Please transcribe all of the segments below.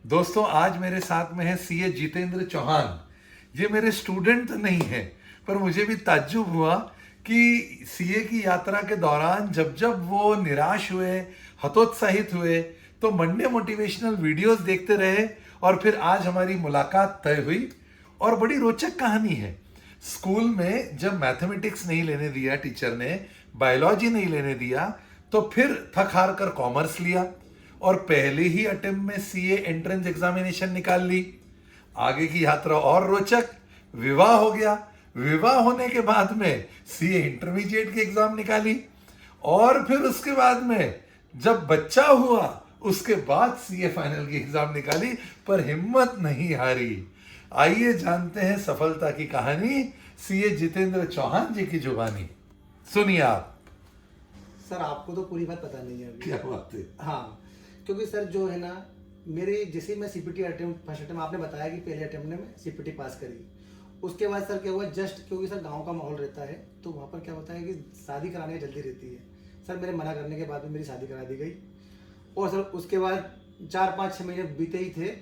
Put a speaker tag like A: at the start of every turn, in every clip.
A: दोस्तों, आज मेरे साथ में है सीए जितेंद्र चौहान। ये मेरे स्टूडेंट तो नहीं है, पर मुझे भी ताज्जुब हुआ कि सीए की यात्रा के दौरान जब जब वो निराश हुए, हतोत्साहित हुए, तो मंडे मोटिवेशनल वीडियोस देखते रहे और फिर आज हमारी मुलाकात तय हुई। और बड़ी रोचक कहानी है। स्कूल में जब मैथमेटिक्स नहीं लेने दिया टीचर ने, बायोलॉजी नहीं लेने दिया, तो फिर थक हार कर कॉमर्स लिया और पहले ही अटेम्प्ट में सीए एंट्रेंस एग्जामिनेशन निकाल ली। आगे की यात्रा और रोचक। विवाह हो गया। विवाह होने के बाद में सीए इंटरमीडिएट की एग्जाम निकाली और फिर उसके बाद में जब बच्चा हुआ उसके बाद सीए फाइनल की एग्जाम निकाली, पर हिम्मत नहीं हारी। आइए जानते हैं सफलता की कहानी सीए जितेंद्र चौहान जी की जुबानी। सुनिए आप।
B: सर आपको तो पूरी बात पता नहीं है अभी।
A: क्या बात है।
B: हाँ, क्योंकि सर जो है ना, मेरे जैसे ही मैं सीपीटी अटेम्प्ट फर्स्ट अटेम्प्ट आपने बताया कि पहले अटेम्प्ट में मैं सीपीटी पास करी। उसके बाद सर क्या हुआ, जस्ट क्योंकि सर गांव का माहौल रहता है तो वहाँ पर क्या होता है कि शादी कराने की जल्दी रहती है। सर मेरे मना करने के बाद में मेरी शादी करा दी गई। और सर उसके बाद 4-5-6 महीने बीते ही थे।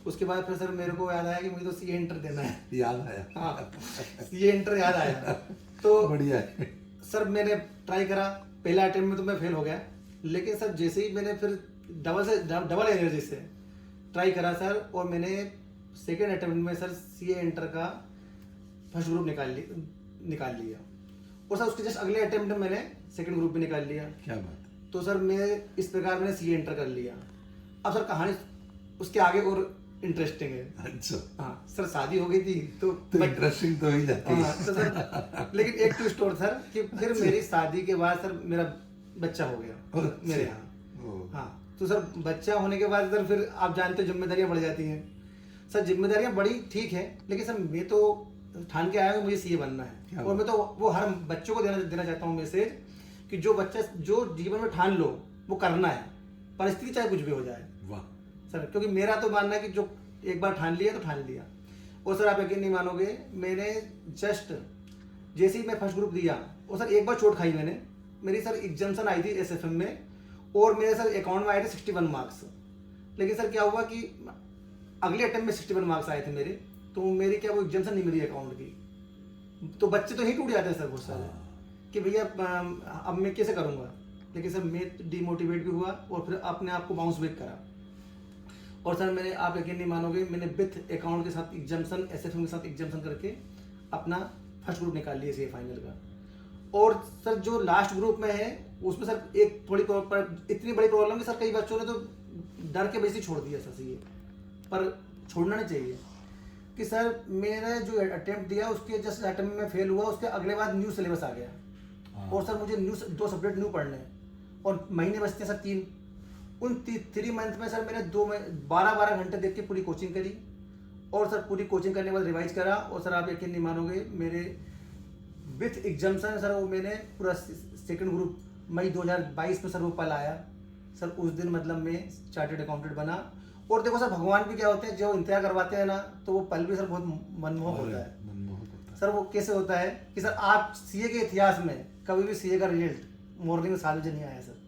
B: उसके बाद फिर सर मेरे को याद आया कि मुझे तो सीए इंटर देना है।
A: याद आया।
B: हाँ, सीए इंटर याद आया। तो
A: बढ़िया है।
B: सर मैंने ट्राई करा। पहला अटेम्प्ट में तो मैं फेल हो गया, लेकिन सर जैसे ही मैंने फिर डबल एनर्जी से ट्राई करा सर, और मैंने सेकेंड अटेम्प्ट में सर सीए इंटर का फर्स्ट ग्रुप निकाल लिया। और सर उसके जस्ट अगले अटेम्प्ट में मैंने सेकेंड ग्रुप भी निकाल लिया।
A: क्या बात है।
B: तो सर मैं इस प्रकार मैंने सीए इंटर कर लिया। अब सर कहानी उसके आगे और इंटरेस्टिंग है।
A: अच्छा।
B: हाँ सर, शादी हो गई थी तो
A: इंटरेस्टिंग तो ही जाती है।
B: तो सर लेकिन एक ट्विस्ट और सर कि फिर मेरी शादी के बाद सर मेरा बच्चा हो गया मेरे यहाँ। हाँ, तो सर बच्चा होने के बाद सर फिर आप जानते हो जिम्मेदारियां बढ़ जाती हैं। सर जिम्मेदारियां बड़ी ठीक है, लेकिन सर मैं तो ठान के आया हूँ मुझे सीए बनना है। और मैं तो वो हर बच्चों को देना चाहता हूँ मैसेज कि जो बच्चा जो जीवन में ठान लो वो करना है, परिस्थिति चाहे कुछ भी हो जाए।
A: वाह
B: सर, क्योंकि मेरा तो मानना है कि जो एक बार ठान लिया तो ठान लिया। और सर आप यकीन नहीं मानोगे, मैंने जस्ट जैसे ही मैं फर्स्ट ग्रुप दिया और सर एक बार चोट खाई मैंने। मेरी सर एग्जाम्सन आई थी एसएफएम में और मेरे सर अकाउंट में आए थे 61 मार्क्स। लेकिन सर क्या हुआ कि अगले अटेम्प्ट में 61 मार्क्स आए थे मेरे, तो मेरी क्या वो एग्जाम्सन नहीं मिली अकाउंट की। तो बच्चे तो ही टूट जाते हैं सर बहुत सारे कि भैया अब मैं कैसे करूँगा। लेकिन सर मैं डिमोटिवेट भी हुआ और फिर अपने आप को बाउंस बैक करा। और सर मैंने, आप यकीन नहीं मानोगे, मैंने विथ अकाउंट के साथ एग्जाम्सन एसएफएम के साथ एग्जाम्सन करके अपना फर्स्ट ग्रुप निकाल लिया सीए फाइनल का। और सर जो लास्ट ग्रुप में है उसमें सर एक थोड़ी इतनी बड़ी प्रॉब्लम कि सर कई बच्चों ने तो डर के वजह से छोड़ दिया सर सीए, पर छोड़ना नहीं चाहिए। कि सर मैंने जो अटेम्प्ट दिया उसके जस्ट अटेम्प्ट में फेल हुआ, उसके अगले बाद न्यू सिलेबस आ गया। और सर मुझे न्यू 2 सब्जेक्ट न्यू पढ़ने और महीने बचते सर 3। उन 3 मंथ में सर मैंने 12 घंटे देख के पूरी कोचिंग करी। और सर पूरी कोचिंग करने के बाद रिवाइज करा। और सर आप यकीन नहीं मानोगे, मेरे विथ एग्जाम्सन सर वो मैंने पूरा सेकंड ग्रुप मई 2022 में सर वो पल आया। सर उस दिन मतलब मैं चार्टर्ड अकाउंटेंट बना। और देखो सर भगवान भी क्या होते हैं, जो इंतजार करवाते हैं ना, तो वो पल भी सर बहुत मनमोहक होता है। सर वो कैसे होता है कि सर आप सीए के इतिहास में कभी भी सीए का रिजल्ट मॉर्निंग में 7 बजे नहीं आया सर।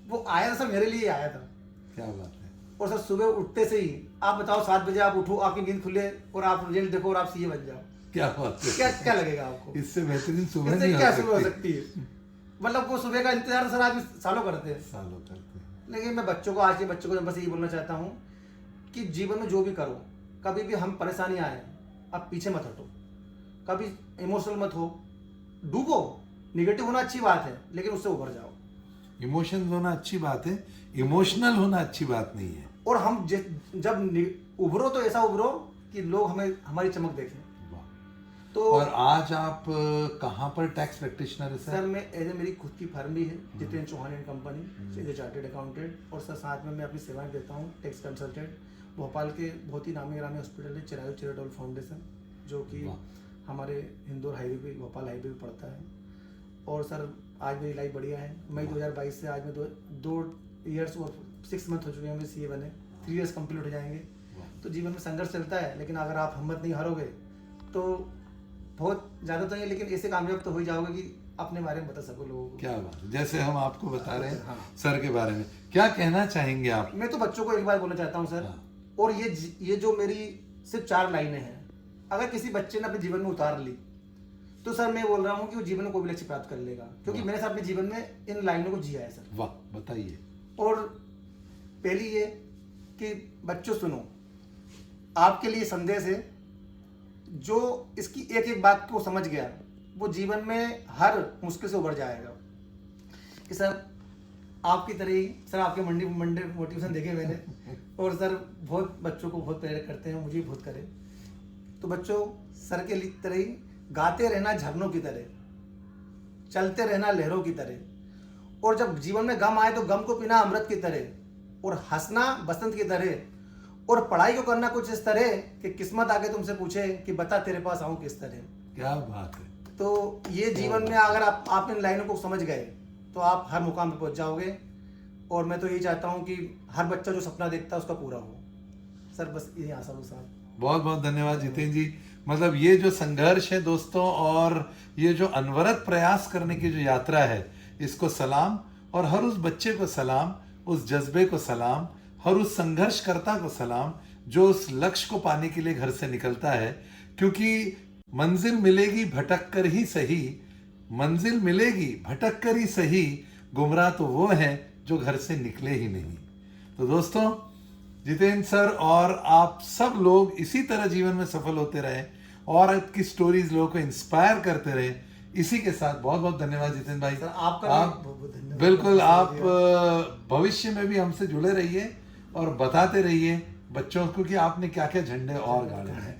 B: वो आया था सर, मेरे लिए आया था।
A: क्या बात है।
B: और सर सुबह उठते से ही आप बताओ 7 बजे आप उठो, आपकी नींद खुले और आप रिजल्ट देखो और आप सीए बन जाओ।
A: क्या बात है।
B: क्या लगेगा आपको?
A: इससे बेहतरीन सुबह
B: इससे
A: नहीं
B: क्या सुबह हो सकती है। मतलब वो सुबह का इंतजार सर आदमी सालों करते हैं। लेकिन मैं बच्चों को, आज के बच्चों को बस यही बोलना चाहता हूँ कि जीवन में जो भी करो, कभी भी हम परेशानी आए आप पीछे मत हटो, कभी इमोशनल मत हो, डूबो। निगेटिव होना अच्छी बात है, लेकिन उससे उभर जाओ।
A: इमोशंस होना अच्छी बात है, इमोशनल होना अच्छी बात नहीं है।
B: और हम जब उभरो तो ऐसा उभरो कि लोग हमें, हमारी चमक देखें।
A: तो और आज आप कहाँ पर टैक्स प्रैक्टिशनर है
B: सर? मैं एज ए मेरी खुद की फर्म भी है, Jitendra Chauhan and company, as a chartered accountant. और सर साथ में मैं अपनी सेवाएं देता हूँ टैक्स कंसल्टेंट। भोपाल के बहुत ही नामी गिरामी हॉस्पिटल है चिरायु चैरिटेबल फाउंडेशन, जो कि हमारे इंदौर हाईवे पे, भोपाल हाईवे पे पड़ता है। और सर आज मेरी लाइफ बढ़िया है। मई 2022 से आज में 2 ईयर्स और 6 मंथ हो चुके हैं मेरे सीए बने। 3 ईयर्स कंप्लीट हो जाएंगे। तो जीवन में संघर्ष चलता है, लेकिन अगर आप हिम्मत नहीं हारोगे तो बहुत ज़्यादा तो नहीं, लेकिन ऐसे कामयाब तो हो ही जाओगे कि अपने बारे में बता सको लोगों को।
A: क्या बात है, जैसे हम आपको बता रहे हैं
B: हाँ।
A: सर के बारे में, क्या कहना चाहेंगे आप?
B: मैं तो बच्चों को एक बार बोलना चाहता हूँ सर,
A: हाँ।
B: और ये जो मेरी सिर्फ 4 लाइनें हैं, अगर किसी बच्चे ने अपने जीवन में उतार ली तो सर मैं बोल रहा हूँ कि वो जीवन में कोई भी लक्ष्य प्राप्त कर लेगा, क्योंकि मैंने सर अपने जीवन में इन लाइनों को जिया है सर।
A: वाह, बताइए।
B: और पहली ये कि बच्चों सुनो, आपके लिए संदेश है, जो इसकी एक एक बात को समझ गया वो जीवन में हर मुश्किल से उबर जाएगा। कि सर आपकी तरह ही सर, आपके मंडे मोटिवेशन देखे मैंने, और सर बहुत बच्चों को बहुत प्रेरित करते हैं, मुझे भी बहुत करे। तो बच्चों सर के तरह ही गाते रहना झरनों की तरह, चलते रहना लहरों की तरह, और जब जीवन में गम आए तो गम को पीना अमृत की तरह, और हंसना बसंत की तरह, और पढ़ाई को करना कुछ इस तरह कि किस्मत आके तुमसे पूछे कि बता तेरे पास आऊं किस तरह।
A: क्या बात है।
B: तो ये जीवन में अगर आप इन लाइनों को समझ गए तो आप हर मुकाम पे पहुंच जाओगे, और मैं तो यही चाहता हूं कि हर बच्चा जो सपना देखता है उसका पूरा हो। सर बस यही आशा हो साहब।
A: बहुत बहुत धन्यवाद जितेंद्र जी। मतलब ये जो संघर्ष है दोस्तों, और ये जो अनवरत प्रयास करने की जो यात्रा है, इसको सलाम, और हर उस बच्चे को सलाम, उस जज्बे को सलाम, हर उस संघर्षकर्ता को सलाम जो उस लक्ष्य को पाने के लिए घर से निकलता है। क्योंकि मंजिल मिलेगी भटक कर ही सही, मंजिल मिलेगी भटक कर ही सही, गुमराह तो वो हैं जो घर से निकले ही नहीं। तो दोस्तों, जितेंद्र सर और आप सब लोग इसी तरह जीवन में सफल होते रहे, और आपकी स्टोरीज लोगों को इंस्पायर करते रहे। इसी के साथ बहुत बहुत धन्यवाद जितेंद्र भाई।
B: सर आपका
A: आप
B: भी बहुत बहुत धन्यवाद।
A: बिल्कुल, आप भविष्य में भी हमसे जुड़े रहिए और बताते रहिए बच्चों को कि आपने क्या क्या झंडे और गाड़े हैं।